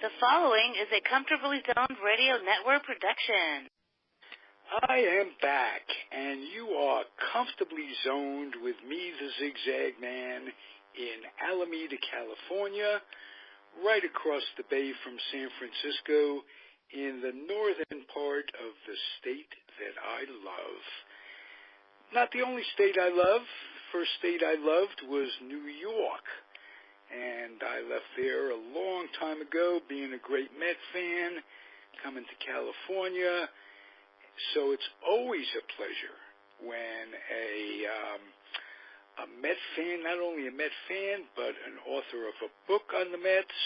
The following is a Comfortably Zoned Radio Network production. I am back, and you are comfortably zoned with me, the Zig-Zag Man, in Alameda, California, right across the bay from San Francisco, in the northern part of the state that I love. Not the only state I love. First state I loved was New York, and I left there a long time ago, being a great Met fan, coming to California. So it's always a pleasure when a Met fan, not only a Met fan, but an author of a book on the Mets,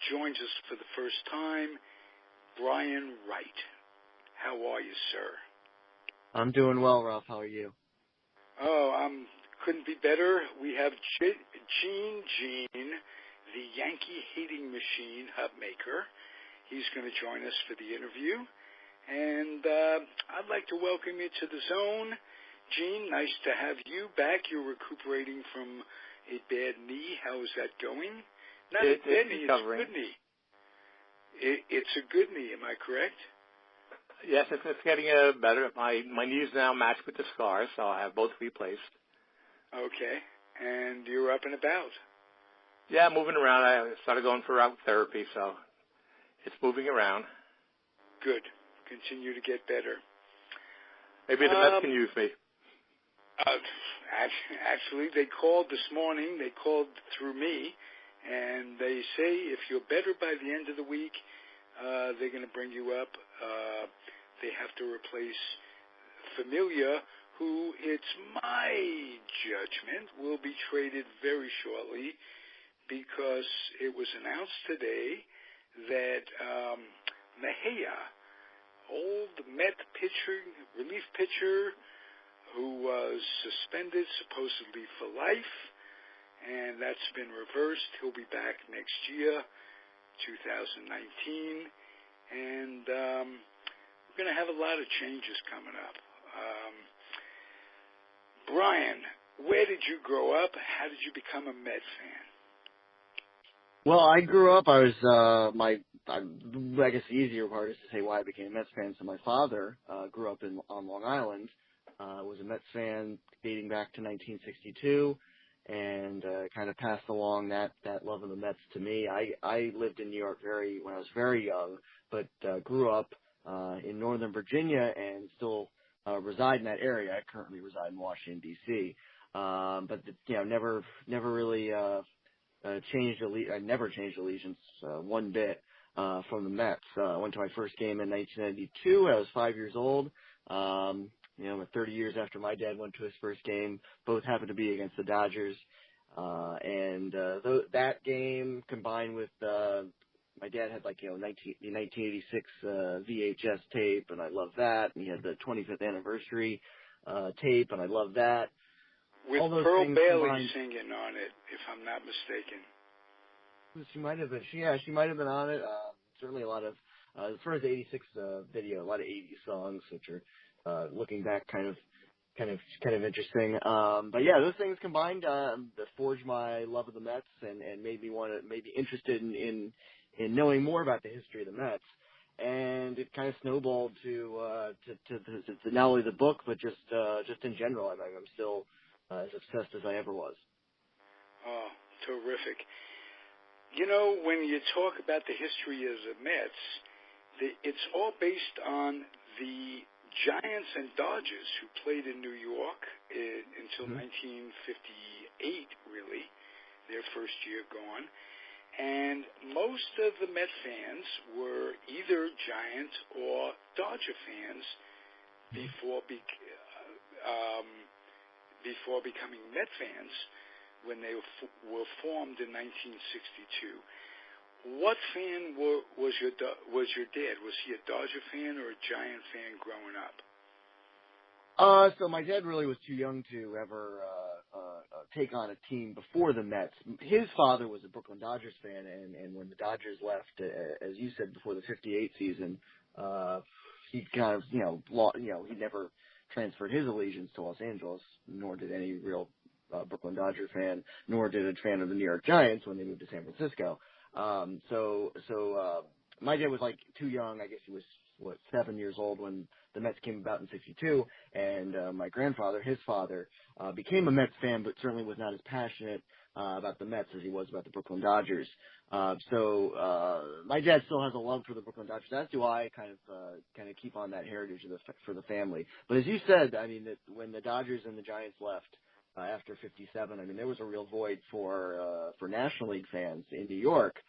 joins us for the first time, Brian Wright. How are you, sir? I'm doing well, Ralph. How are you? Oh, couldn't be better. We have Gene, the Yankee-hating machine, Hutmaker. He's going to join us for the interview. And I'd like to welcome you to the zone. Gene, nice to have you back. You're recuperating from a bad knee. How is that going? Not a bad knee, it's a good knee. It's a good knee, am I correct? Yes, it's getting better. My knees now match with the scars, so I have both replaced. Okay, and you're up and about. Yeah, moving around. I started going for route therapy, so it's moving around. Good. Continue to get better. Maybe the Mets can use me. Actually, they called this morning. They called through me, and they say if you're better by the end of the week, they're going to bring you up. They have to replace Familia, who, it's my judgment, will be traded very shortly because it was announced today that Mejia, old Met pitcher, relief pitcher, who was suspended supposedly for life, and that's been reversed. He'll be back next year, 2019, and we're going to have a lot of changes coming up. Brian, where did you grow up? How did you become a Met fan? Well, I grew up. I guess the easier part is to say why I became a Mets fan. So my father grew up on Long Island, was a Mets fan dating back to 1962, and kind of passed along that love of the Mets to me. I lived in New York when I was very young, but grew up in Northern Virginia and still reside in that area. I currently reside in Washington, D.C., but never really changed. I never changed allegiance one bit from the Mets. I went to my first game in 1992. I was 5 years old. 30 years after my dad went to his first game. Both happened to be against the Dodgers. That game combined with my dad had 1986 VHS tape, and I love that. And he had the 25th anniversary tape, and I love that. With Pearl Bailey singing on it, if I'm not mistaken. She might have been. She might have been on it. Certainly a lot of as far as the '86 video, a lot of '80s songs, which are looking back kind of interesting. But yeah, those things combined forged my love of the Mets and made me interested in knowing more about the history of the Mets. And it kind of snowballed to not only the book but just in general. I'm still as obsessed as I ever was. Oh, terrific. When you talk about the history of the Mets, it's all based on the Giants and Dodgers who played in New York until 1958, really, their first year gone. And most of the Met fans were either Giant or Dodger fans before becoming Met fans when they were formed in 1962. What fan was your dad? Was he a Dodger fan or a Giant fan growing up? So my dad really was too young to ever take on a team before the Mets. His father was a Brooklyn Dodgers fan, and when the Dodgers left, as you said, before the '58 season, he kind of he never transferred his allegiance to Los Angeles, nor did any real Brooklyn Dodger fan, nor did a fan of the New York Giants when they moved to San Francisco. My dad was like too young. I guess he was 7 years old when the Mets came about in '62, and my grandfather, his father, became a Mets fan, but certainly was not as passionate about the Mets as he was about the Brooklyn Dodgers. My dad still has a love for the Brooklyn Dodgers, as do I. Kind of keep on that heritage for the family. But as you said, I mean, when the Dodgers and the Giants left after '57, I mean, there was a real void for National League fans in New York.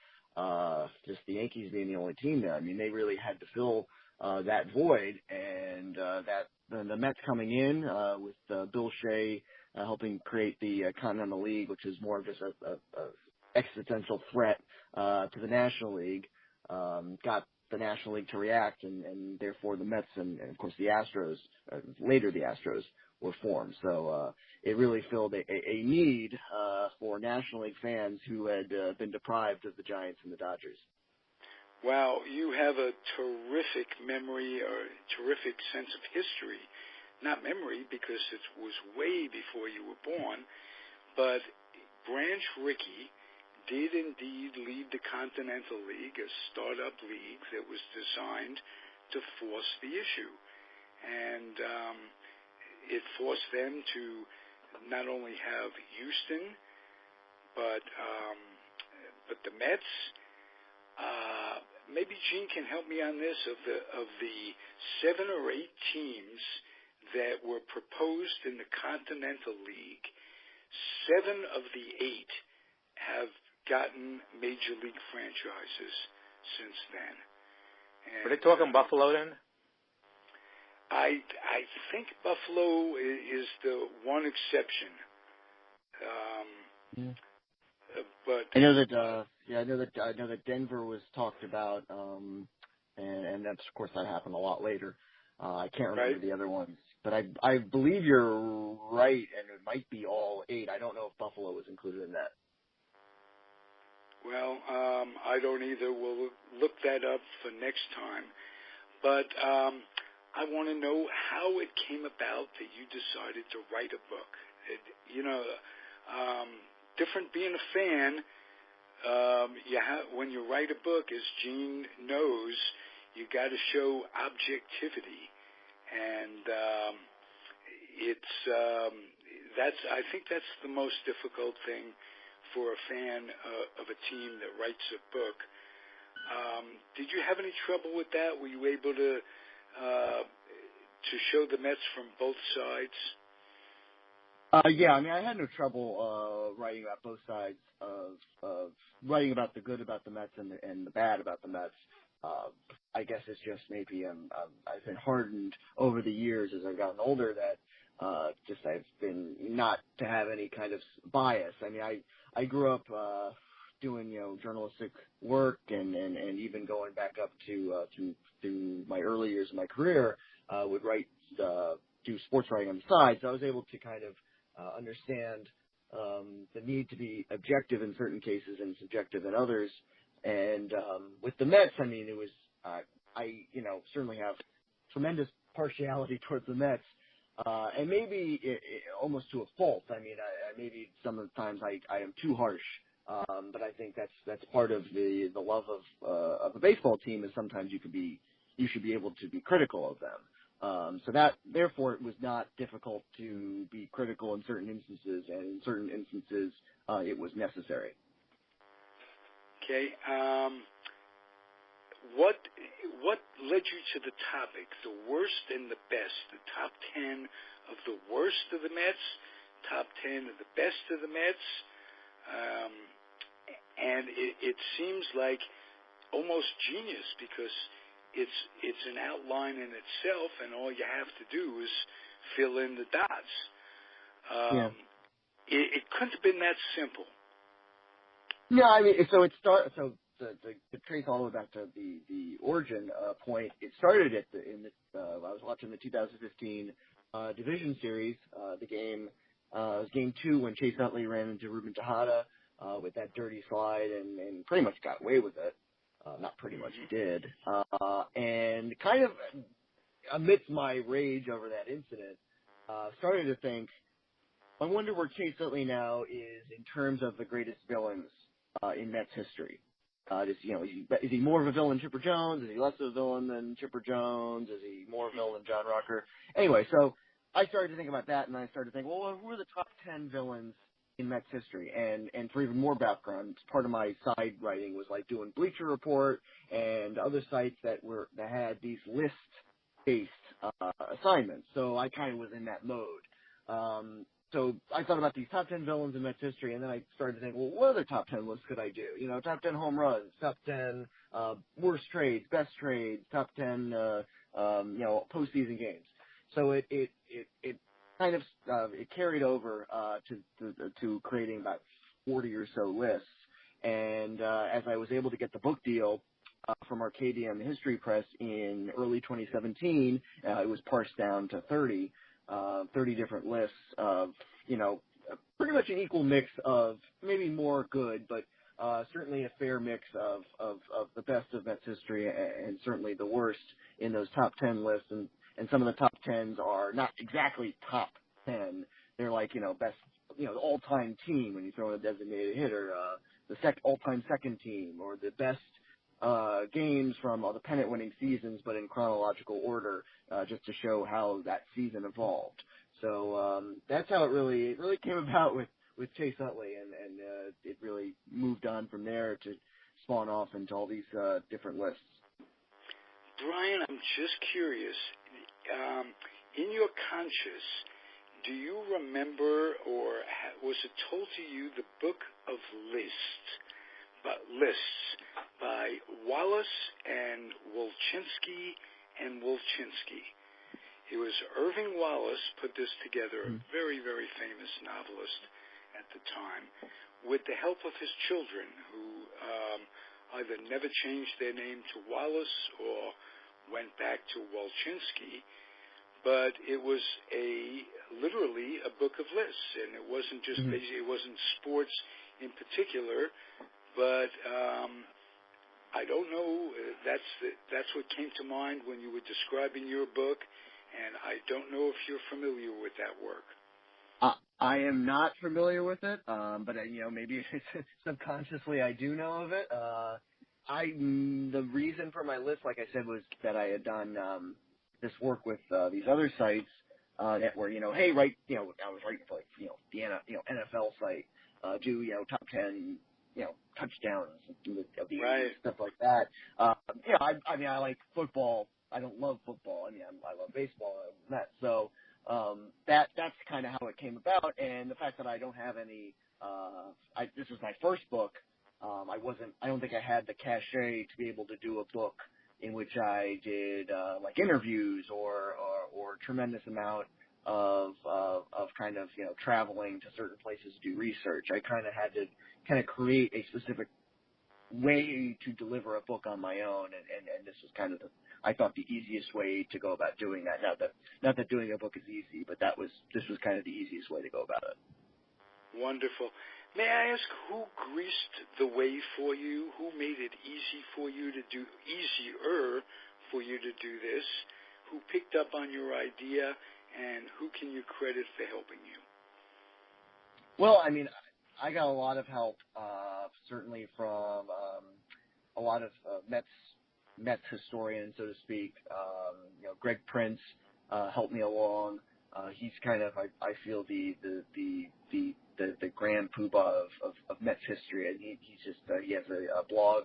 Just the Yankees being the only team there. I mean, they really had to fill that void, and the Mets coming in with Bill Shea helping create the Continental League, which is more of just a existential threat to the National League, got the National League to react, and therefore the Mets and of course the Astros, later the Astros, were formed. So it really filled a need for National League fans who had been deprived of the Giants and the Dodgers. Wow, you have a terrific memory or terrific sense of history. Not memory, because it was way before you were born, but Branch Rickey did indeed lead the Continental League, a startup league that was designed to force the issue. And it forced them to not only have Houston, but the Mets. Maybe Gene can help me on this. Of the 7 or 8 teams that were proposed in the Continental League, 7 of the 8 have gotten major league franchises since then. And were they talking Buffalo then? I think Buffalo is the one exception. But I know that Denver was talked about, and that's, of course, that happened a lot later. I can't remember the other ones, but I believe you're right, and it might be all 8. I don't know if Buffalo was included in that. Well, I don't either. We'll look that up for next time. But I want to know how it came about that you decided to write a book. Different being a fan. When you write a book, as Gene knows, you got to show objectivity, and I think that's the most difficult thing for a fan of a team that writes a book. Did you have any trouble with that? Were you able to show the Mets from both sides? Yeah, I mean, I had no trouble writing about both sides of writing about the good about the Mets and the bad about the Mets. I guess it's just maybe I've been hardened over the years as I've gotten older that I've been not to have any kind of bias. I mean, I grew up doing journalistic work and even going back up to my early years of my career, would do sports writing on the side. So I was able to kind of understand the need to be objective in certain cases and subjective in others. And with the Mets, I mean, it was I certainly have tremendous partiality towards the Mets, and maybe almost to a fault. I mean, maybe some of the times I am too harsh, but I think that's part of the love of a baseball team is sometimes you should be able to be critical of them. So that, therefore, it was not difficult to be critical in certain instances, and in certain instances, it was necessary. Okay. What led you to the topic, the worst and the best, the top 10 of the worst of the Mets, top 10 of the best of the Mets? And it seems like almost genius because it's an outline in itself, and all you have to do is fill in the dots. It couldn't have been that simple. No, I mean, to trace all the way back to the origin point, it started I was watching the 2015 division series. The game was Game 2 when Chase Utley ran into Ruben Tejada with that dirty slide and pretty much got away with it. Not pretty much, he did. And kind of amidst my rage over that incident, started to think, I wonder where Chase Utley now is in terms of the greatest villains in Mets history. Is he more of a villain than Chipper Jones? Is he less of a villain than Chipper Jones? Is he more of a villain than John Rucker? Anyway, so I started to think about that, and I started to think, well, who are the top 10 villains in Mets history? And for even more background, part of my side writing was like doing Bleacher Report and other sites that had these list-based assignments. So I kind of was in that mode. So I thought about these top 10 villains in Mets history, and then I started to think, well, what other top 10 lists could I do? Top 10 home runs, top 10 worst trades, best trades, top 10 postseason games. So it kind of it carried over to creating about 40 or so lists. And as I was able to get the book deal from Arcadia and the History Press in early 2017, it was parsed down to 30 different lists of, pretty much an equal mix of maybe more good, but certainly a fair mix of the best of Mets history and certainly the worst in those top 10 lists. And some of the top 10s are not exactly top 10. They're like, best, the all-time team when you throw in a designated hitter, the all-time second team, or the best games from the pennant-winning seasons, but in chronological order, just to show how that season evolved. So that's how it really came about with Chase Utley, and it really moved on from there to spawn off into all these different lists. Brian, I'm just curious. In your conscious, do you remember, or was it told to you, the Book of Lists by Wallace and Wolchinski and Wolchinski? It was Irving Wallace put this together, a very, very famous novelist at the time, with the help of his children, who either never changed their name to Wallace or went back to Wolchinski. But it was literally a book of lists, and it wasn't just basically, it wasn't sports in particular, but I don't know. That's what came to mind when you were describing your book, and I don't know if you're familiar with that work. I am not familiar with it, but maybe subconsciously I do know of it. The reason for my list, like I said, was that I had done this work with these other sites that were, hey, Wright, I was writing for the NFL site, do top 10, touchdowns of the right. stuff like that. I like football. I don't love football. I love baseball. I love Mets. So that's kind of how it came about. And the fact that I don't have any, this is my first book. I don't think I had the cachet to be able to do a book in which I did like interviews or tremendous amount of kind of traveling to certain places to do research. I kind of had to kind of create a specific way to deliver a book on my own, and this was kind of I thought the easiest way to go about doing that. Not that doing a book is easy, but this was kind of the easiest way to go about it. Wonderful. May I ask who greased the way for you? Who made it easier for you to do this? Who picked up on your idea, and who can you credit for helping you? Well, I got a lot of help, certainly from a lot of Mets historians, so to speak. Greg Prince helped me along. He's kind of, I feel, the grand poobah of Mets history, and he has a blog,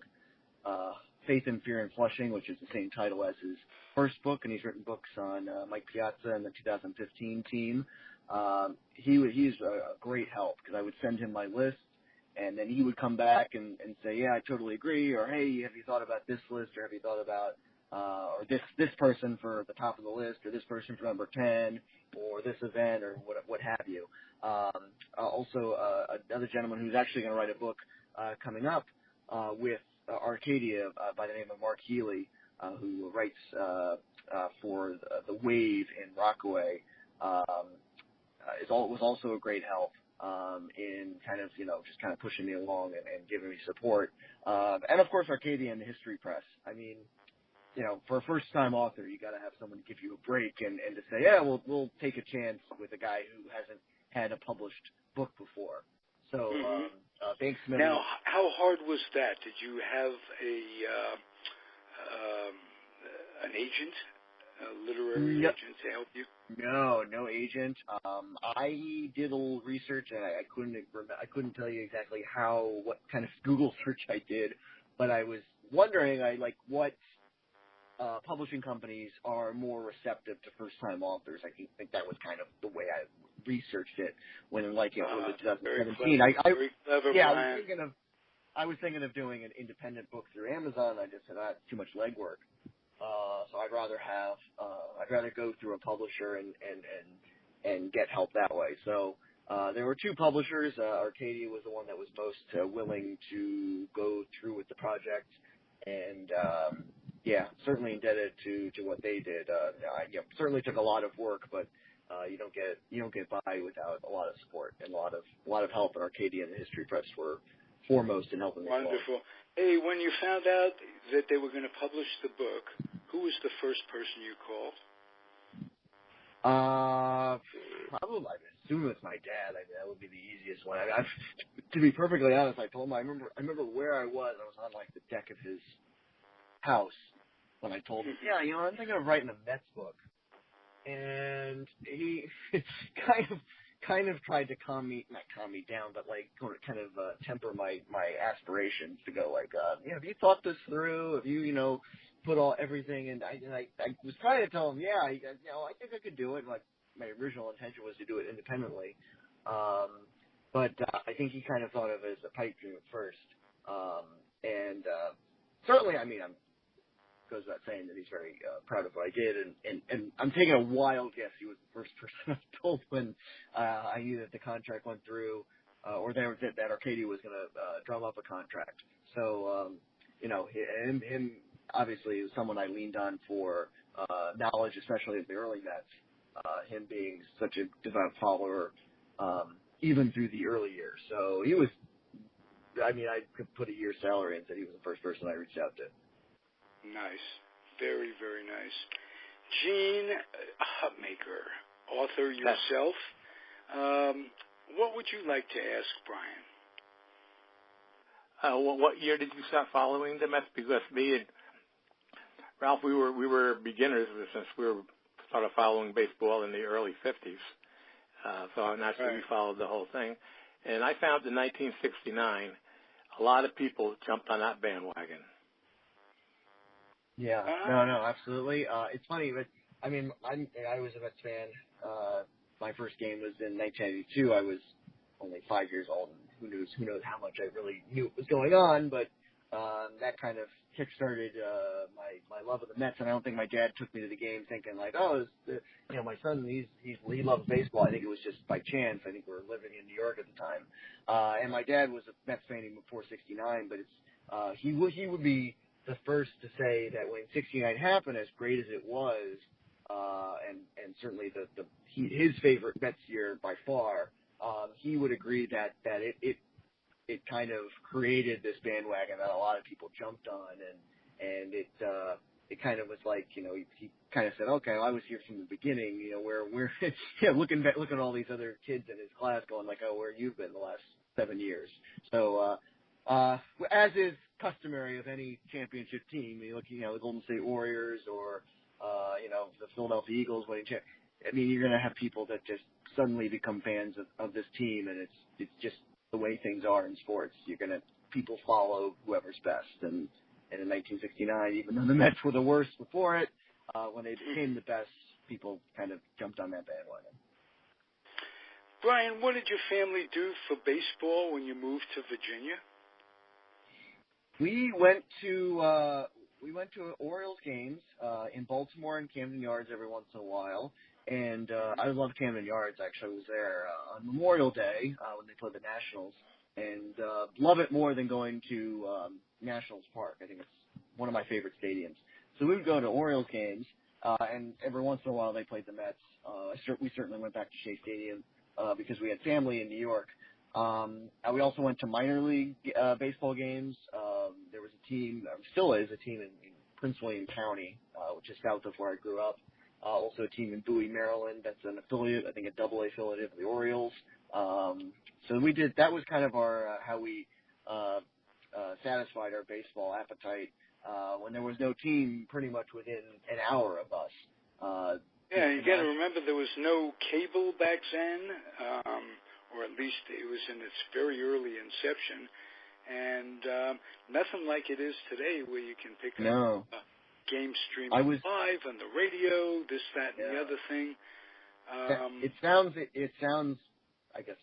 Faith and Fear in Flushing, which is the same title as his first book, and he's written books on Mike Piazza and the 2015 team. He's a great help, because I would send him my list, and then he would come back and say, yeah, I totally agree, or hey, have you thought about this list, or have you thought about or this person for the top of the list, or this person for number 10, or this event, or what have you. Also, another gentleman who's actually going to write a book coming up with Arcadia by the name of Mark Healy, who writes for the Wave in Rockaway, was also a great help in kind of, just kind of pushing me along and giving me support. And of course, Arcadia and the History Press. For a first-time author, you got to have someone to give you a break and to say, yeah, we'll take a chance with a guy who hasn't had a published book before. So Banksman. Now, how hard was that? Did you have an agent, a literary agent to help you? No agent. I did a little research, and I couldn't tell you exactly what kind of Google search I did, but I was wondering, what publishing companies are more receptive to first-time authors. I think that was kind of the way I researched it when, early 2017. Very clever, Brian. I was thinking of doing an independent book through Amazon. I just said that's too much legwork. So I'd rather go through a publisher and get help that way. So there were two publishers. Arcadia was the one that was most willing to go through with the project, and certainly indebted to what they did. Certainly took a lot of work, but you don't get by without a lot of support and a lot of help. And Arcadia and the History Press were foremost in helping me. Wonderful. Hey, when you found out that they were going to publish the book, who was the first person you called? Probably, I assume it's my dad. That would be the easiest one. To be perfectly honest, I told him I remember where I was. I was on the deck of his house when I told him, I'm thinking of writing a Mets book, and he kind of tried to not calm me down, but kind of temper my aspirations to go have you thought this through? Have you put everything? And I was trying to tell him, I think I could do it. My original intention was to do it independently, but I think he kind of thought of it as a pipe dream at first, and certainly, goes without saying that he's very proud of what I did, and I'm taking a wild guess he was the first person I told when I knew that the contract went through, or that Arcadia was going to drum up a contract. So, him obviously is someone I leaned on for knowledge, especially of the early Mets, him being such a devout follower, even through the early years. So he was, I could put a year's salary and said he was the first person I reached out to. Nice. Very, very nice. Gene Hutmaker, author yourself. What would you like to ask Brian? What year did you start following the Mets? Because me and Ralph, we were beginners since we started following baseball in the early 50s. So naturally we followed the whole thing. And I found in 1969, a lot of people jumped on that bandwagon. Yeah, no, absolutely. It's funny, but I was a Mets fan. My first game was in 1992. I was only 5 years old, and who knows how much I really knew what was going on. But that kind of kickstarted my love of the Mets. And I don't think my dad took me to the game thinking my son he loves baseball. I think it was just by chance. I think we were living in New York at the time, and my dad was a Mets fan even before '69. But he would be the first to say that when '69 happened, as great as it was, and certainly his favorite Mets year by far, he would agree that it kind of created this bandwagon that a lot of people jumped on, and it kind of was he kind of said, okay, well, I was here from the beginning, where we're looking at all these other kids in his class going where you've been the last 7 years. So as is customary of any championship team, the Golden State Warriors or the Philadelphia Eagles winning you're going to have people that just suddenly become fans of this team, and it's just the way things are in sports. People follow whoever's best, and in 1969, even though the Mets were the worst before it, when they became the best, people kind of jumped on that bandwagon. Brian, what did your family do for baseball when you moved to Virginia? We went to Orioles games in Baltimore and Camden Yards every once in a while, and I love Camden Yards. Actually, I was there on Memorial Day when they played the Nationals, and love it more than going to Nationals Park. I think it's one of my favorite stadiums. So we would go to Orioles games, and every once in a while they played the Mets. We certainly went back to Shea Stadium because we had family in New York. We also went to minor league baseball games. There was a team, still is a team in Prince William County, which is south of where I grew up. also a team in Bowie, Maryland. That's an affiliate, I think a double-A affiliate of the Orioles. So we did. That was kind of our how we satisfied our baseball appetite when there was no team pretty much within an hour of us. Yeah, you got to remember there was no cable back then, or at least it was in its very early inception, and nothing like it is today where you can pick up a game streaming live on the radio, this, that, and the other thing. It sounds, I guess,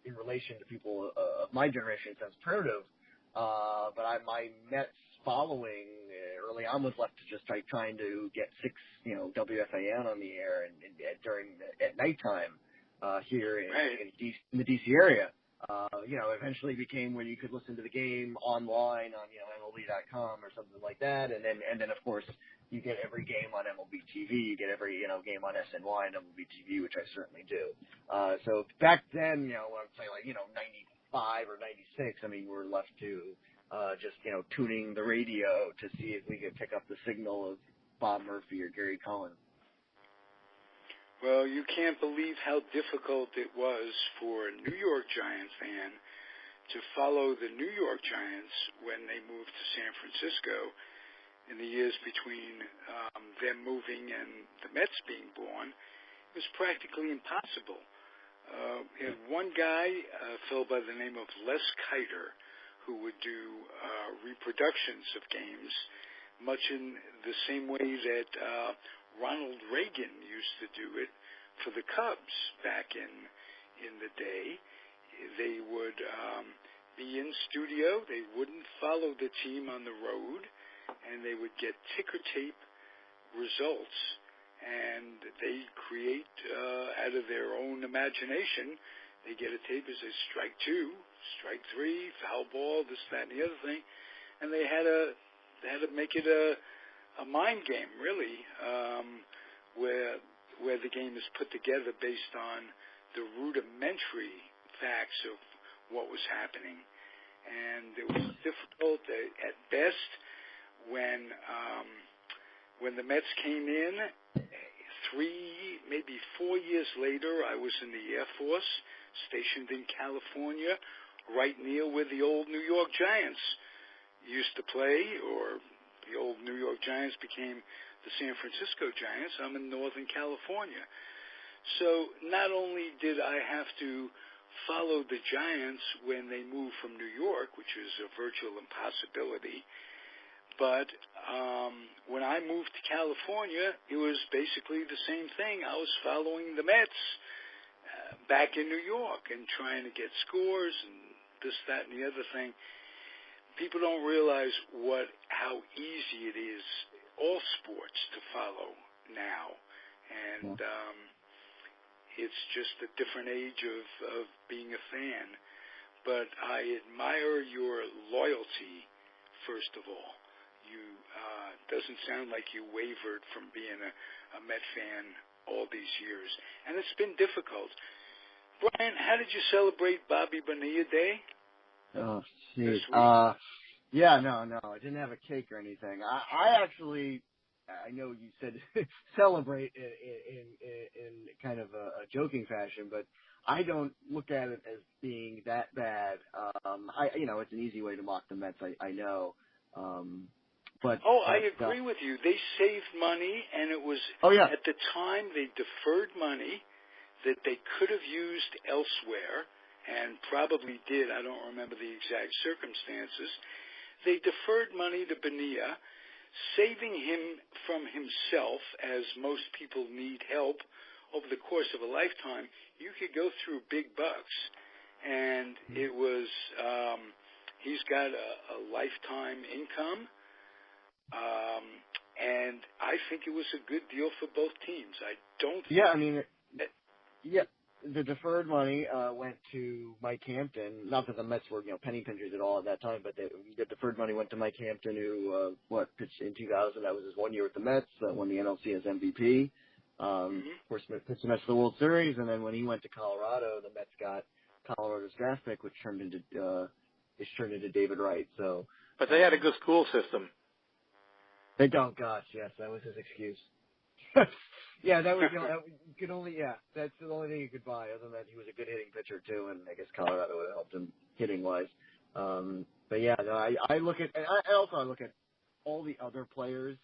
in relation to people of my generation, it sounds primitive, but my Mets following early on was left to just trying to get 6, WFAN on the air and at nighttime here in the DC area. Eventually became where you could listen to the game online on MLB.com or something like that, and then of course you get every game on MLB TV, you get every game on SNY and MLB TV, which I certainly do. So back then, when I'm saying 95 or 96, I mean we're left to just tuning the radio to see if we could pick up the signal of Bob Murphy or Gary Cohen. Well, you can't believe how difficult it was for a New York Giants fan to follow the New York Giants when they moved to San Francisco in the years between them moving and the Mets being born. It was practically impossible. We had one guy, a fellow by the name of Les Kiter, who would do reproductions of games, much in the same way that Ronald Reagan used to do it for the Cubs back in the day. They would be in studio. They wouldn't follow the team on the road, and they would get ticker tape results, and they create out of their own imagination. They get a tape that says strike 2, strike 3, foul ball, this, that, and the other thing, and they had to make it a mind game, really, where the game is put together based on the rudimentary facts of what was happening. And it was difficult at best when the Mets came in. 3, maybe 4 years later, I was in the Air Force, stationed in California, right near where the old New York Giants used to play, or the old New York Giants became the San Francisco Giants. I'm in Northern California. So not only did I have to follow the Giants when they moved from New York, which is a virtual impossibility, but when I moved to California, it was basically the same thing. I was following the Mets back in New York and trying to get scores and this, that, and the other thing. People don't realize how easy it is, all sports, to follow now. And it's just a different age of being a fan. But I admire your loyalty, first of all. Doesn't sound like you wavered from being a Met fan all these years. And it's been difficult. Brian, how did you celebrate Bobby Bonilla Day? Oh, geez. No, I didn't have a cake or anything. I actually, I know you said celebrate in kind of a joking fashion, but I don't look at it as being that bad. It's an easy way to mock the Mets, I know. I agree with you. They saved money, and it was, at the time, they deferred money that they could have used elsewhere, and probably did. I don't remember the exact circumstances. They deferred money to Bonilla, saving him from himself, as most people need help over the course of a lifetime. You could go through big bucks, and it was, he's got a lifetime income. And I think it was a good deal for both teams. I don't think... the deferred money went to Mike Hampton. Not that the Mets were, penny pinchers at all at that time, but the deferred money went to Mike Hampton, who pitched in 2000. That was his 1 year with the Mets. Won the NLCS MVP. Of course, pitched the Mets to the World Series, and then when he went to Colorado, the Mets got Colorado's draft pick, which turned into David Wright. So, but they had a good school system. They don't. Gosh, yes, that was his excuse. Yeah, that was you could only that's the only thing you could buy. Other than that, he was a good hitting pitcher too, and I guess Colorado would have helped him hitting wise. But yeah, no, I look at and I look at all the other players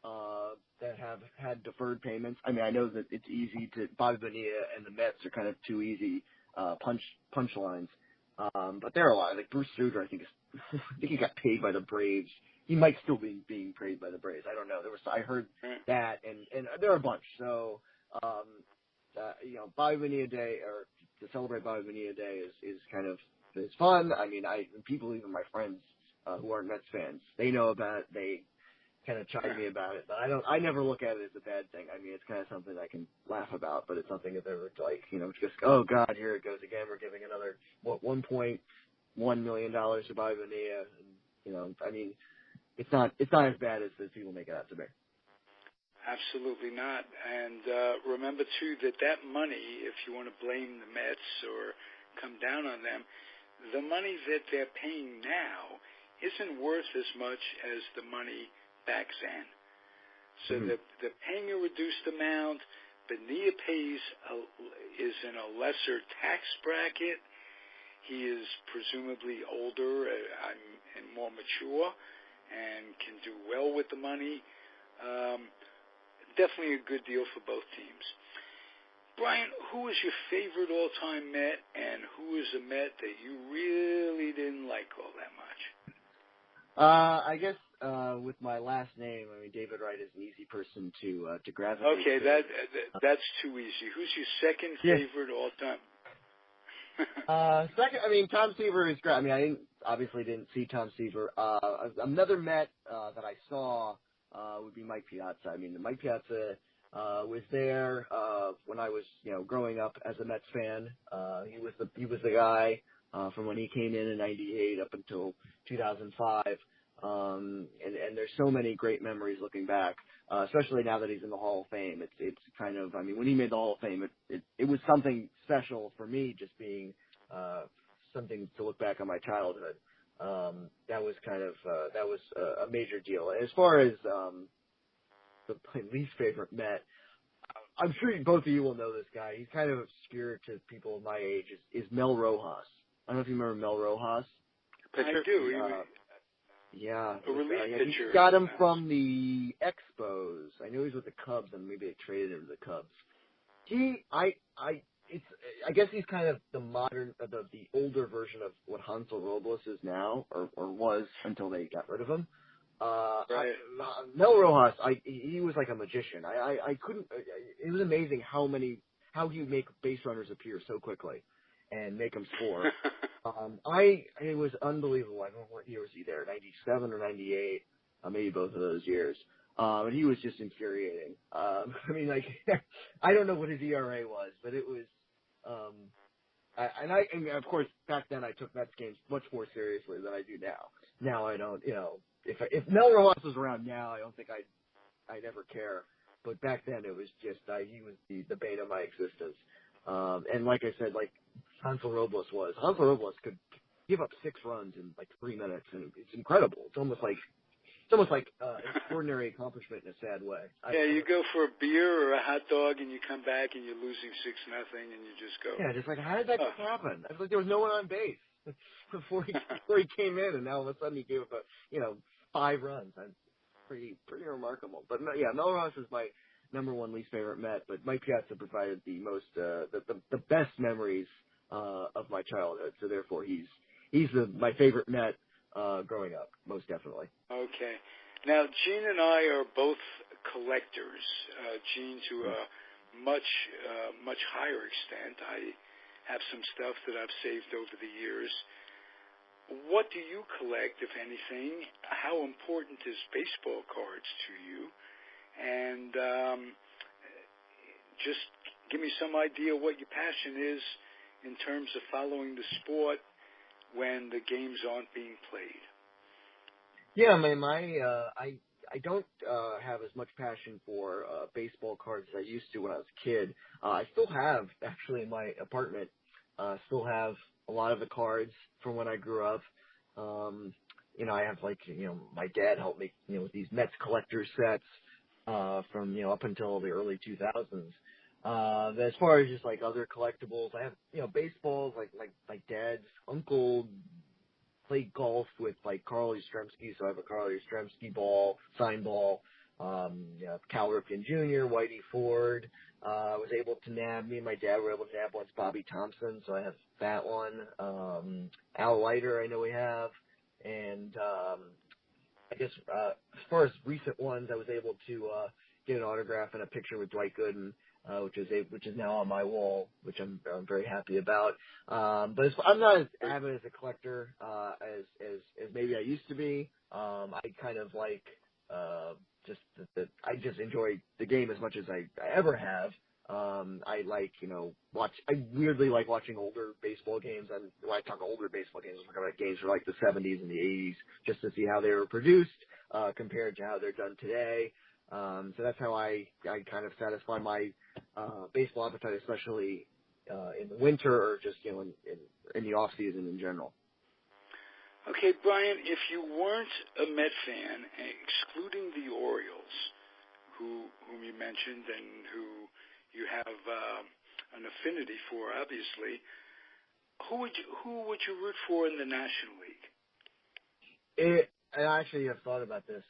that have had deferred payments. I mean, I know that it's easy to Bobby Bonilla and the Mets are kind of two easy punchlines. But there are a lot. Like Bruce Sutter, I think he got paid by the Braves. He might still be being paid by the Braves. I don't know. I heard that, and there are a bunch. So, Bobby Bonilla Day, or to celebrate Bobby Bonilla Day is kind of, it's fun. I mean, people, even my friends who aren't Mets fans, they know about it. They kind of chide me about it, but I never look at it as a bad thing. I mean, it's kind of something I can laugh about, but it's something that they're like, just, oh God, here it goes again. We're giving another, $1.1 million to Bobby Bonilla. And, I mean, it's not as bad as people make it out to be. Absolutely not. And remember, too, that money, if you want to blame the Mets or come down on them, the money that they're paying now isn't worth as much as the money back then. So they're paying a reduced amount. Bonilla is in a lesser tax bracket. He is presumably older and more mature and can do well with the money. Definitely a good deal for both teams. Brian, who is your favorite all-time Met, and who is a Met that you really didn't like all that much? I guess with my last name, I mean, David Wright is an easy person to gravitate. Okay, that's too easy. Who's your second favorite all-time? Second, I mean, Tom Seaver is great. I mean, obviously didn't see Tom Seaver. Another Met that I saw would be Mike Piazza. I mean, Mike Piazza was there when I was, growing up as a Mets fan. He was the guy from when he came in '98 up until 2005. And there's so many great memories looking back, especially now that he's in the Hall of Fame. It's kind of, I mean, when he made the Hall of Fame, it was something special for me, just being something to look back on my childhood. That was kind of that was a major deal. As far as my least favorite Met, I'm sure both of you will know this guy. He's kind of obscure to people my age. Is Mel Rojas? I don't know if you remember Mel Rojas. Pitcher? I do. Yeah. A relief pitcher. He got him from the Expos. I know he's with the Cubs, and maybe they traded him to the Cubs. I guess he's kind of the modern, the older version of what Hansel Robles is now, or was until they got rid of him. Right. Mel Rojas, he was like a magician. I couldn't. It was amazing how he would make base runners appear so quickly and make them score. It was unbelievable. I don't know what year was he there, 97 or 98, maybe both of those years. And he was just infuriating. I mean, like, I don't know what his ERA was, but it was, and of course, back then I took Mets games much more seriously than I do now. Now I don't, if Mel Rojas was around now, I don't think I'd ever care. But back then it was just, he was the bane of my existence. And like I said, like Hansel Robles could give up 6 runs in like 3 minutes, and it's incredible. It's almost like an extraordinary accomplishment in a sad way. You go for a beer or a hot dog, and you come back and you're losing 6-0, and you just go. Yeah, just like, how did that happen? It's like there was no one on base before he came in, and now all of a sudden he gave up 5 runs. That's pretty remarkable. But yeah, Mel Rojas is my number one least favorite Met, but Mike Piazza provided the most the best memories of my childhood. So therefore, he's my favorite Met growing up, most definitely. Okay. Now, Gene and I are both collectors. Gene to a much higher extent. I have some stuff that I've saved over the years. What do you collect, if anything? How important is baseball cards to you? And just give me some idea what your passion is in terms of following the sport when the games aren't being played. Yeah, I don't have as much passion for baseball cards as I used to when I was a kid. I still have, actually, in my apartment, still have a lot of the cards from when I grew up. I have my dad helped me, with these Mets collector sets. from up until the early 2000s. But as far as just like other collectibles, I have baseballs. Like Dad's uncle played golf with like Carl Yastrzemski, so I have a Carl Yastrzemski ball, sign ball. Cal Ripken Jr., Whitey Ford. Was able to nab. Me and my dad were able to nab once Bobby Thompson, so I have that one. Al Leiter, I know we have, and I guess as far as recent ones, I was able to get an autograph and a picture with Dwight Gooden, which is now on my wall, which I'm very happy about. But I'm not as avid as a collector as maybe I used to be. I kind of like I just enjoy the game as much as I ever have. I like, I weirdly like watching older baseball games. And when I talk older baseball games, I'm talking about games from like the 70s and the 80s, just to see how they were produced, compared to how they're done today. So that's how I kind of satisfy my, baseball appetite, especially, in the winter or just, in the off season in general. Okay, Brian, if you weren't a Met fan, excluding the Orioles, whom you mentioned and who you have an affinity for, obviously, who would you root for in the National League? I actually have thought about this.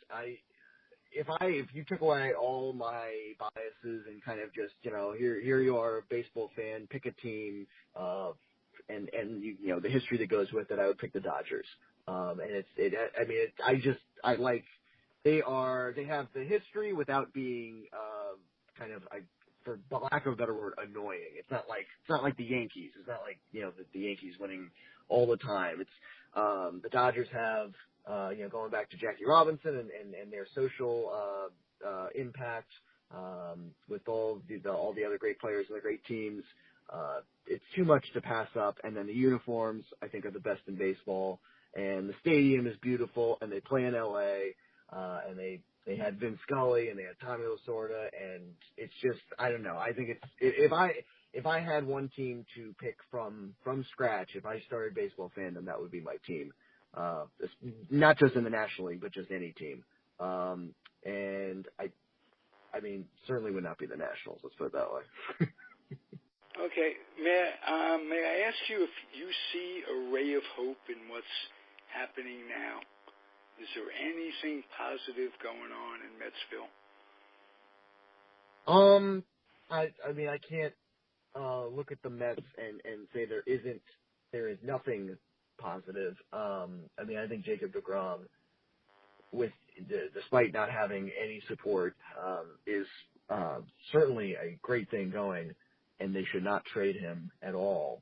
If you took away all my biases and kind of just, here you are, a baseball fan, pick a team, and the history that goes with it, I would pick the Dodgers. They have the history without being, for lack of a better word, annoying. It's not like the Yankees. It's not like, the Yankees winning all the time. It's, the Dodgers have, going back to Jackie Robinson and their social, impact, with all the other great players and the great teams. It's too much to pass up. And then the uniforms, I think, are the best in baseball. And the stadium is beautiful, and they play in L.A., and they had Vin Scully, and they had Tommy Lasorda, and it's just, I don't know. I think if I had one team to pick from scratch, if I started baseball fandom, that would be my team. Not just in the National League, but just any team. And I mean, certainly would not be the Nationals. Let's put it that way. Okay. May I ask you if you see a ray of hope in what's happening now? Is there anything positive going on in Metsville? I mean, I can't look at the Mets and say there is nothing positive. I mean, I think Jacob deGrom, despite not having any support, is certainly a great thing going, and they should not trade him at all,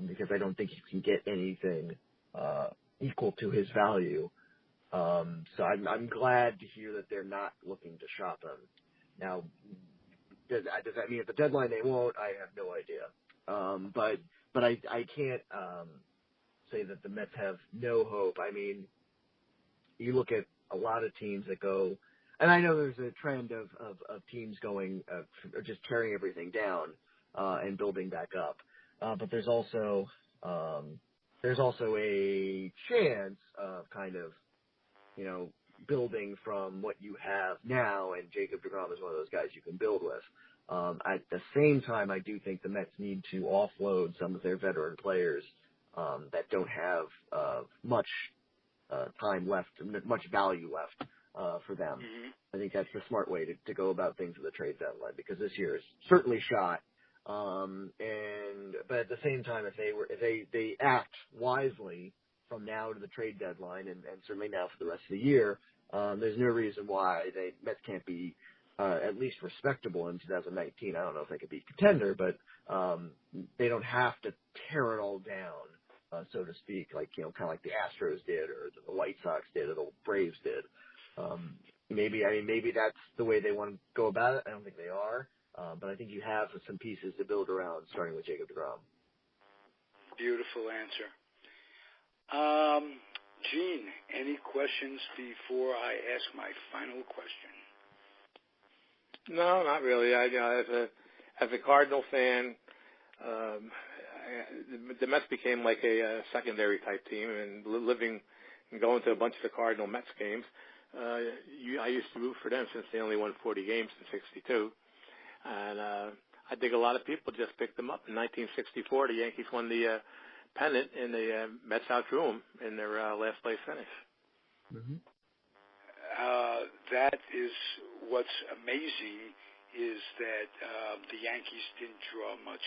because I don't think you can get anything equal to his value. So I'm glad to hear that they're not looking to shop him. Now, does that mean at the deadline they won't? I have no idea. But I can't say that the Mets have no hope. I mean, you look at a lot of teams that go, and I know there's a trend of teams going, just tearing everything down and building back up. But there's also a chance of kind of, building from what you have now, and Jacob deGrom is one of those guys you can build with. At the same time, I do think the Mets need to offload some of their veteran players that don't have much time left, much value left for them. Mm-hmm. I think that's the smart way to go about things with the trade deadline, because this year is certainly shot. But at the same time, if they act wisely from now to the trade deadline, and certainly now for the rest of the year, there's no reason why Mets can't be at least respectable in 2019. I don't know if they could be contender, but they don't have to tear it all down, so to speak, like kind of like the Astros did, or the White Sox did, or the Braves did. Maybe that's the way they want to go about it. I don't think they are, but I think you have some pieces to build around, starting with Jacob deGrom. Beautiful answer. Gene, any questions before I ask my final question? No, not really. As a Cardinal fan, the Mets became like a secondary type team, and living and going to a bunch of the Cardinal Mets games. I used to root for them since they only won 40 games in '62, and I think a lot of people just picked them up. In 1964, the Yankees won the pennant, and the Mets outdrew them in their last place finish. Mm-hmm. That is what's amazing, is that the Yankees didn't draw much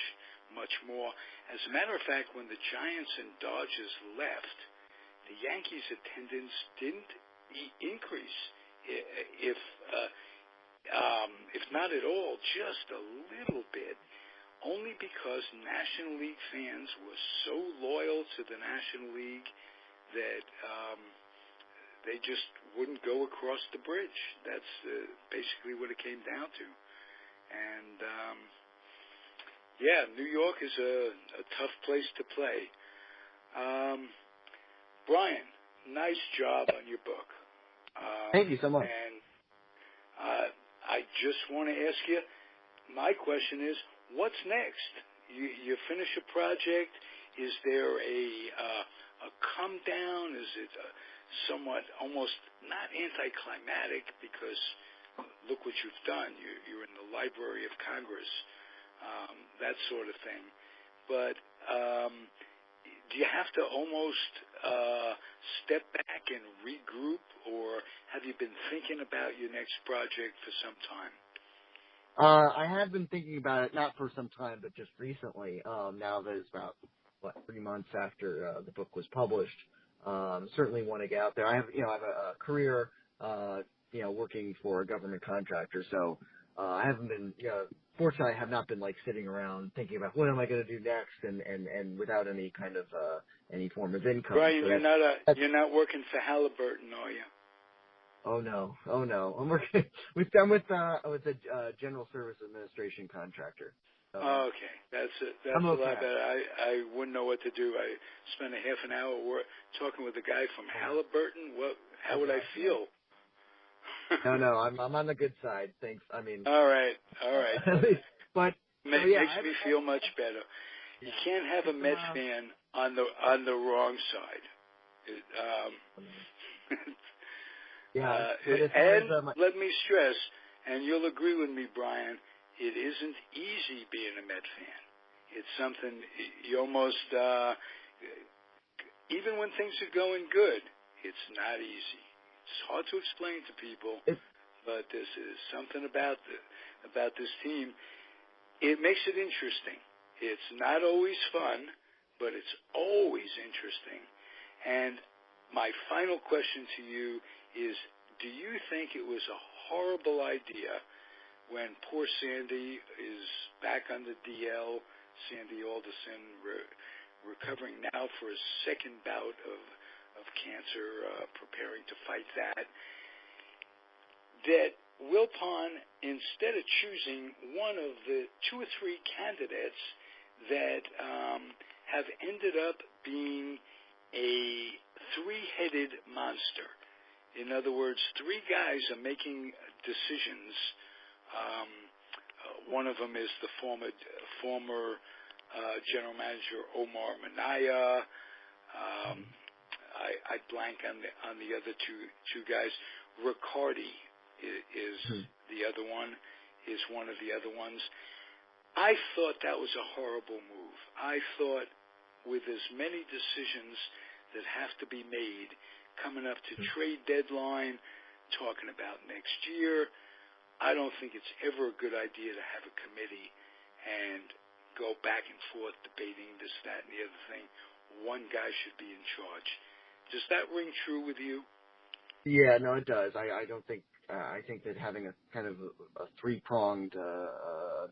more. As a matter of fact, when the Giants and Dodgers left, the Yankees' attendance didn't increase. If not at all, just a little bit, only because National League fans were so loyal to the National League that they just wouldn't go across the bridge. That's basically what it came down to. And, New York is a tough place to play. Brian, nice job on your book. Thank you so much. And I just want to ask you, my question is, what's next? You finish a project. Is there a come down? Is it somewhat almost not anticlimactic, because look what you've done. You're in the Library of Congress, that sort of thing. But do you have to almost step back and regroup, or have you been thinking about your next project for some time? I have been thinking about it, not for some time, but just recently. Now that it's about 3 months after the book was published, certainly want to get out there. I have a career, working for a government contractor, so I haven't been, fortunately, I have not been sitting around thinking about what am I going to do next, and without any kind of any form of income. Brian, so you're not working for Halliburton, are you? Oh no! I'm working. We've done with a General Service Administration contractor. Okay, that's okay. A lot better. I wouldn't know what to do. I spent a half an hour talking with a guy from Halliburton. How would I feel? No, I'm on the good side. Thanks. I mean. All right. But makes me feel much better. You can't have a Mets fan on the wrong side. Let me stress, and you'll agree with me, Brian, it isn't easy being a Met fan. It's something you almost, even when things are going good, it's not easy. It's hard to explain to people, but this is something about this team. It makes it interesting. It's not always fun, but it's always interesting. And my final question to you is, do you think it was a horrible idea when poor Sandy is back on the DL, Sandy Alderson, recovering now for a second bout of cancer, preparing to fight that Wilpon, instead of choosing one of the 2 or 3 candidates that have ended up being a 3-headed monster. In other words, 3 guys are making decisions. One of them is the former general manager Omar Minaya. I blank on the other two guys. Riccardi is the other one. Is one of the other ones. I thought that was a horrible move. I thought, with as many decisions that have to be made, coming up to trade deadline, talking about next year, I don't think it's ever a good idea to have a committee and go back and forth debating this, that, and the other thing. One guy should be in charge. Does that ring true with you? Yeah, no, it does. I don't think. I think that having a kind of a 3-pronged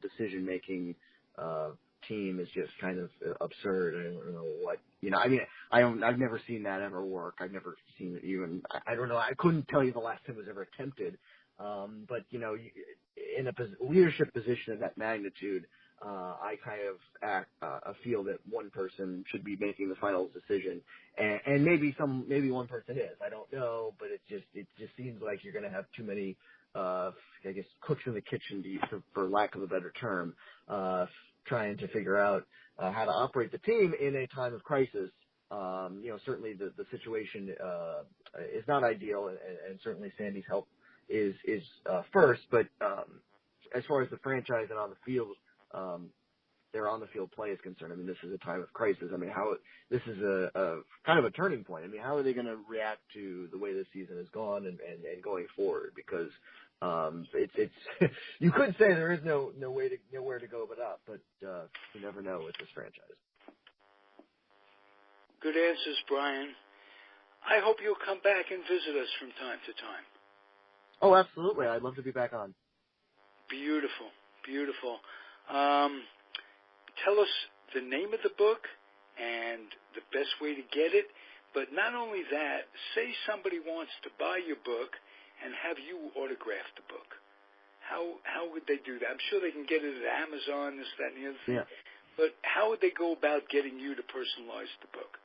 decision-making team is just kind of absurd. I don't know what, I mean, I've never seen that ever work. I've never seen it even, I don't know, I couldn't tell you the last time it was ever attempted. But, in a leadership position of that magnitude, I kind of feel that one person should be making the final decision, and maybe one person is. I don't know, but it just seems like you're going to have too many, I guess, cooks in the kitchen, for lack of a better term, trying to figure out how to operate the team in a time of crisis. certainly the situation is not ideal, and certainly Sandy's help is first. But as far as the franchise and on the field, their on the field play is concerned, I mean, this is a time of crisis. I mean, this is a kind of a turning point. I mean, how are they going to react to the way this season has gone and going forward? Because it's you could say there is nowhere to go but up, but you never know with this franchise. Good answers, Brian. I hope you'll come back and visit us from time to time. Oh, absolutely. I'd love to be back on. Beautiful, beautiful. Tell us the name of the book and the best way to get it. But not only that, say somebody wants to buy your book and have you autograph the book. How would they do that? I'm sure they can get it at Amazon, this, that, and the other thing. Yeah. But how would they go about getting you to personalize the book?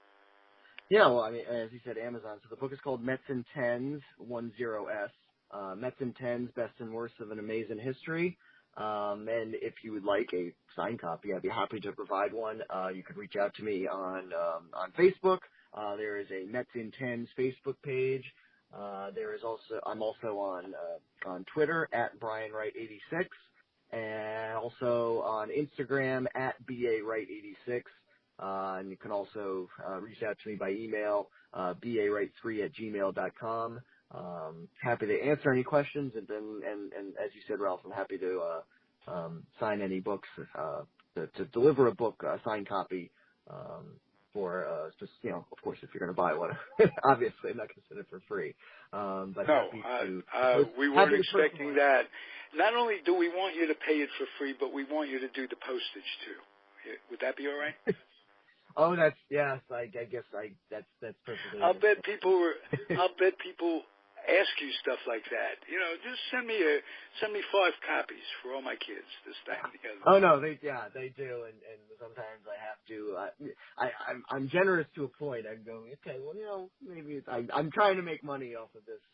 Yeah, well, I mean, as you said, Amazon. So the book is called Mets and Tens, 10S. Mets and Tens, Best and Worst of an Amazin History. And if you would like a signed copy, I'd be happy to provide one. You can reach out to me on Facebook. There is a Mets in Tens Facebook page. I'm also on Twitter at Brian Wright 86, and also on Instagram at BA Wright 86. And you can also reach out to me by email, bawright3@gmail.com. Happy to answer any questions, and as you said, Ralph, I'm happy to sign any books, to deliver a book, a signed copy, for just, of course, if you're going to buy one. Obviously, I'm not going to send it for free. But no, we weren't expecting that. Not only do we want you to pay it for free, but we want you to do the postage too. Would that be all right? Oh, that's yes. I guess that's perfectly. I'll bet people ask you stuff like that. Just send me 5 copies for all my kids. This, that, and the other. Oh no, they do, and sometimes I have to. I'm generous to a point. I'm going, okay, well, maybe I'm trying to make money off of this.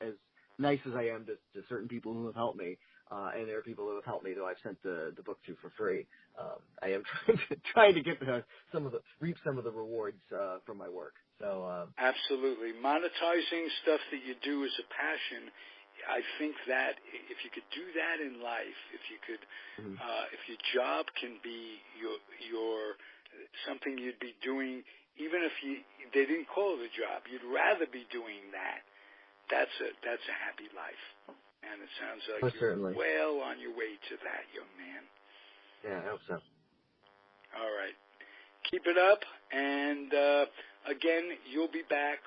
As nice as I am to certain people who have helped me, and there are people who have helped me who I've sent the book to for free. I am trying to get reap some of the rewards from my work. So absolutely, monetizing stuff that you do as a passion. I think that if you could do that in life, if you could, if your job can be your something you'd be doing, even if they didn't call it a job, you'd rather be doing that. That's a happy life, and it sounds like you're well on your way to that, young man. Yeah, I hope so. All right. Keep it up, and again, you'll be back,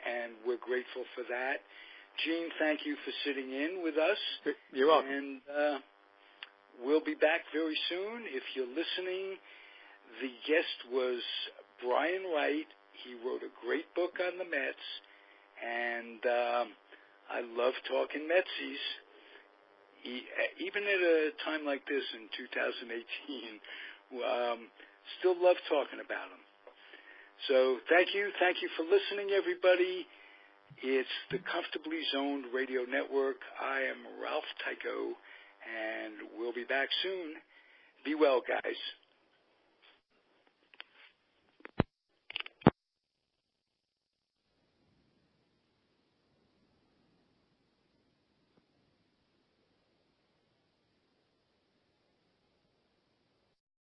and we're grateful for that. Gene, thank you for sitting in with us. You're welcome. And we'll be back very soon. If you're listening, the guest was Brian Wright. He wrote a great book on the Mets, and I love talking Metsies. Even at a time like this in 2018, still love talking about them. So thank you for listening, everybody. It's the Comfortably Zoned Radio Network. I am Ralph Tyko, and we'll be back soon. Be well, guys.